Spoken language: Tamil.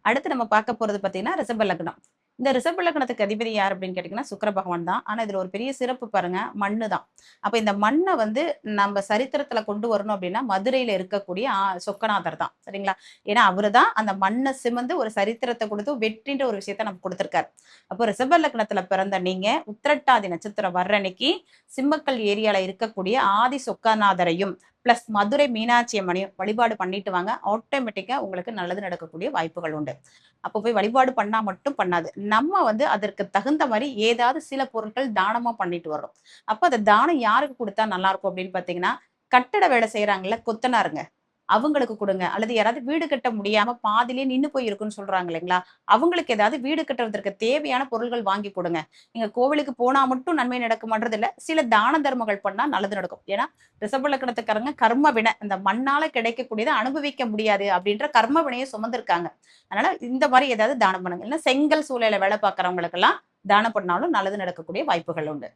அடுத்து நம்ம பார்க்க போறது பார்த்தீங்கன்னா, ரிஷப லக்னம். இந்த ரிஷப லக்னத்துக்கு அதிபதி யார் அப்படின்னு கேட்டீங்கன்னா, சுக்கிர பகவான் தான். ஆனா இதுல ஒரு பெரிய சிறப்பு பாருங்க, மண்ணு தான். அப்ப இந்த மண்ண வந்து நம்ம சரித்திரத்துல கொண்டு வரணும் அப்படின்னா, மதுரையில இருக்கக்கூடிய சொக்கநாதர் தான். சரிங்களா? ஏன்னா அவரு தான் அந்த மண்ண சிமந்து ஒரு சரித்திரத்த குடுத்து வெற்றின்ற ஒரு விஷயத்த நமக்கு குடுத்திருக்காரு. அப்போ ரிஷப லக்னத்துல பிறந்த நீங்க உத்திரட்டாதி நட்சத்திரம் வர்ற அன்னைக்கு சிம்மக்கல் ஏரியால இருக்கக்கூடிய ஆதி சொக்கநாதரையும் பிளஸ் மதுரை மீனாட்சி அம்மனையும் வழிபாடு பண்ணிட்டு வாங்க. ஆட்டோமேட்டிக்கா உங்களுக்கு நல்லது நடக்கக்கூடிய வாய்ப்புகள் உண்டு. அப்ப போய் வழிபாடு பண்ணா மட்டும் பண்ணாது. நம்ம வந்து அதற்கு தகுந்த மாரி ஏதாவது சில பொருட்கள் தானமா பண்ணிட்டு வர்றோம். அப்ப அந்த தானம் யாருக்கு குடுத்தா நல்லா இருக்கும் அப்படின்னு பார்த்தீங்கன்னா, கட்டட வேலை செய்றாங்கல்ல கொத்தனாருங்க. அவங்களுக்கு குடுங்க. அல்லது யாராவது வீடு கட்ட முடியாம பாதியிலேயே நின்னு போய் இருக்குன்னு சொல்றாங்க இல்லைங்களா? அவங்களுக்கு ஏதாவது வீடு கட்டுவதற்கு தேவையான பொருள்கள் வாங்கி குடுங்க. நீங்க கோவிலுக்கு போனா மட்டும் நன்மை நடக்குமான்றது இல்ல. சில தான தர்மங்கள் பண்ணா நல்லது நடக்கும். ஏன்னா, ரிஷப லக்னத்துக்காரங்க கர்ம வினை. இந்த மண்ணால கிடைக்கக்கூடியத அனுபவிக்க முடியாது அப்படின்ற கர்ம வினைய சுமந்திருக்காங்க. அதனால இந்த மாரி ஏதாவது தானம் பண்ணுங்க. இல்ல செங்கல் சூளையில வேலை பார்க்கிறவங்களுக்கெல்லாம் தானம் பண்ணாலும் நல்லது நடக்கக்கூடிய வாய்ப்புகள் உண்டு.